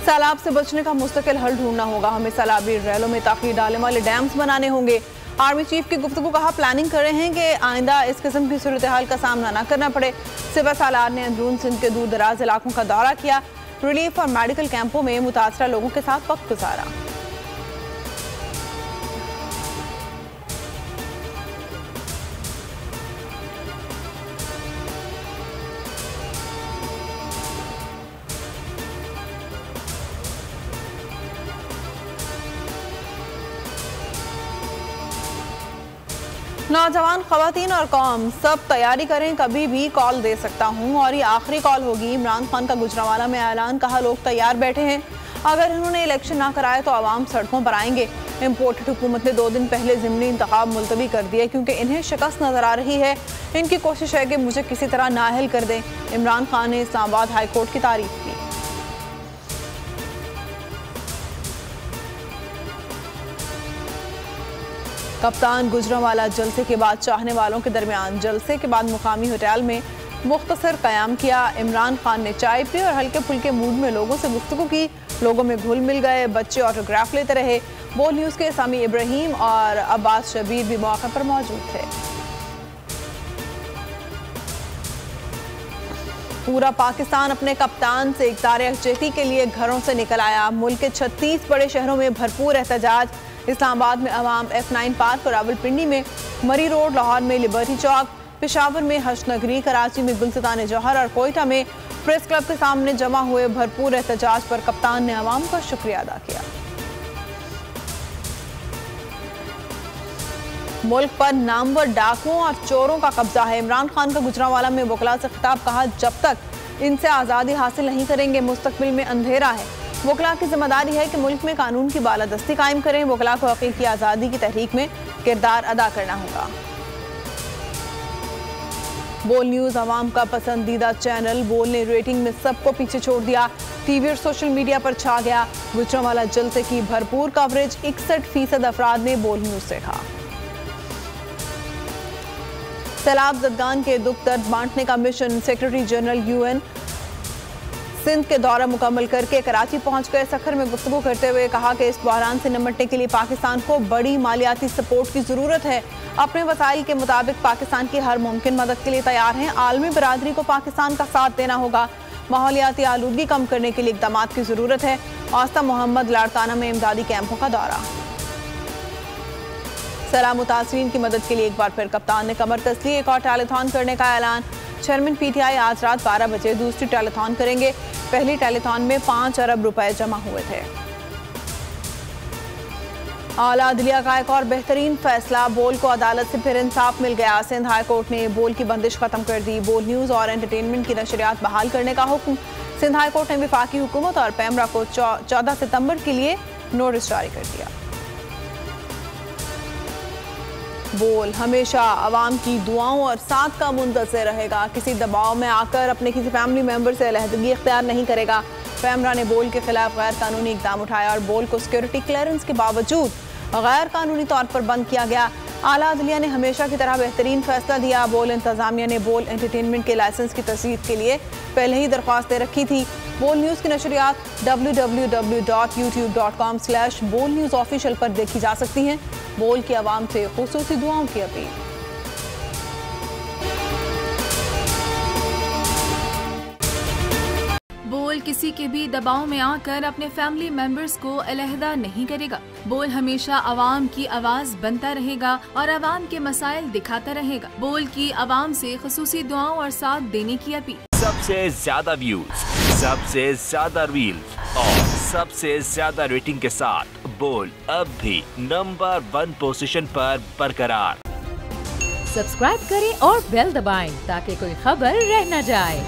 सैलाब से बचने का मुस्तकिल हल ढूंढना होगा। हमें सैलाबी रैलों में ताख़ीर डालने वाले डैम्स बनाने होंगे। आर्मी चीफ की गुफ्तगू कहा, प्लानिंग कर रहे हैं कि आइंदा इस किस्म की सूरत हाल का सामना न करना पड़े। सिपह सालार ने अंदरून सिंध के दूर दराज इलाकों का दौरा किया। रिलीफ और मेडिकल कैंपों में मुतासरा लोगों के साथ वक्त गुजारा। नौजवान, खवातीन और कौम सब तैयारी करें, कभी भी कॉल दे सकता हूं और ये आखिरी कॉल होगी। इमरान खान का गुजरांवाला में ऐलान, कहा लोग तैयार बैठे हैं, अगर इन्होंने इलेक्शन ना कराए तो आवाम सड़कों पर आएंगे। इम्पोर्टेड हुकूमत ने 2 दिन पहले ज़िमनी इंतखाब मुलतवी कर दिए क्योंकि इन्हें शिकस्त नजर आ रही है। इनकी कोशिश है कि मुझे किसी तरह नाअहल कर दें। इमरान खान ने इस्लामाबाद हाई कोर्ट की तारीफ की। कप्तान गुजरांवाला जलसे के बाद चाहने वालों के दरमियान जलसे के बाद मुकामी होटल में मुख्तसर क़याम किया। इमरान खान ने चाय पी और हल्के फुल्के मूड में लोगों से गुफ्तगू की। लोगों में घुल मिल गए, बच्चे ऑटोग्राफ लेते रहे। बोल न्यूज़ के सामी इब्राहिम और अब्बास शबीर भी मौके पर मौजूद थे। पूरा पाकिस्तान अपने कप्तान से इक़्तार यकजहती के लिए घरों से निकल आया। मुल्क के 36 बड़े शहरों में भरपूर एहतजाज। इस्लामाबाद में अवाम F9 पार्क और रावलपिंडी में मरी रोड, लाहौर में लिबर्टी चौक, पेशावर में हशनगरी, कराची में गुलसितान जौहर और कोयटा में प्रेस क्लब के सामने जमा हुए भरपूर एहतजाज पर कप्तान ने अवाम का शुक्रिया अदा किया। मुल्क पर नामवर डाकुओं और चोरों का कब्जा है। इमरान खान का गुजरांवाला में वकला से खिताब, कहा जब तक इनसे आज़ादी हासिल नहीं करेंगे मुस्तकबिल में अंधेरा है। वकला की जिम्मेदारी है कि मुल्क में कानून की बालादस्ती कायम करें। वकला को हक़ीक़ की आज़ादी की तहरीक में किरदार अदा करना होगा। बोल न्यूज़ अवाम का पसंदीदा चैनल। बोल ने रेटिंग में सबको पीछे छोड़ दिया, टीवी और सोशल मीडिया पर छा गया। गुजरांवाला जलसे की भरपूर कवरेज 61% अफराद ने बोल न्यूज़ से कहा। सैलाब ज़दगान के दुख दर्द बांटने का मिशन। सेक्रेटरी जनरल UN सिंध के दौरा मुकम्मल करके कराची पहुंच गए। सखर में गुफ्तगू करते हुए कहा कि इस बहरान से निपटने के लिए पाकिस्तान को बड़ी मालियाती सपोर्ट की ज़रूरत है। अपने वसाइल के मुताबिक पाकिस्तान की हर मुमकिन मदद के लिए तैयार हैं। आलमी बरादरी को पाकिस्तान का साथ देना होगा। माहौलियाती आलूदगी कम करने के लिए इक़दाम की ज़रूरत है। आस्था मोहम्मद लाड़काना में इमदादी कैंपों का दौरा। सैलाब मुतासरीन की मदद के लिए एक बार फिर कप्तान ने कमर कस ली। एक और टैलीथॉन करने का ऐलान। चेयरमैन PTI आज रात 12 बजे दूसरी टैलीथॉन करेंगे। पहली टैलीथॉन में 5 अरब रुपए जमा हुए थे। आला अदलिया का एक और बेहतरीन फैसला। बोल को अदालत से फिर इंसाफ मिल गया। सिंध हाई कोर्ट ने बोल की बंदिश खत्म कर दी। बोल न्यूज़ और एंटरटेनमेंट की नशरियात बहाल करने का हुक्म। सिंध हाई कोर्ट ने वफाकी हुकूमत और पैमरा को 14 सितंबर के लिए नोटिस जारी कर दिया। बोल हमेशा अवाम की दुआओं और साथ का मुंतज़िर रहेगा। किसी दबाव में आकर अपने किसी फैमिली मेंबर से अलहदगी इख्तियार नहीं करेगा। पैमरा ने बोल के खिलाफ गैर कानूनी इक़दाम उठाया और बोल को सिक्योरिटी क्लियरेंस के बावजूद गैर कानूनी तौर पर बंद किया गया। आला अदलिया ने हमेशा की तरह बेहतरीन फैसला दिया। बोल इंतजामिया ने बोल एंटरटेनमेंट के लाइसेंस की तस्दीक के लिए पहले ही दरख्वास्त दे रखी थी। बोल न्यूज़ की नशरियात www.youtube.com/बोल-न्यूज़-ऑफिशियल पर देखी जा सकती हैं। बोल की आवाम से खुसूसी दुआओं की अपील। बोल किसी के भी दबाव में आकर अपने फैमिली मेंबर्स को अलहदा नहीं करेगा। बोल हमेशा आवाम की आवाज बनता रहेगा और आवाम के मसाइल दिखाता रहेगा। बोल की आवाम से खुसूसी दुआओं और साथ देने की अपील। सबसे ज्यादा व्यूज, सबसे ज्यादा रील्स और सबसे ज्यादा रेटिंग के साथ बोल अब भी नंबर 1 पोजीशन पर बरकरार। सब्सक्राइब करें और बेल दबाएं ताकि कोई खबर रह न जाए।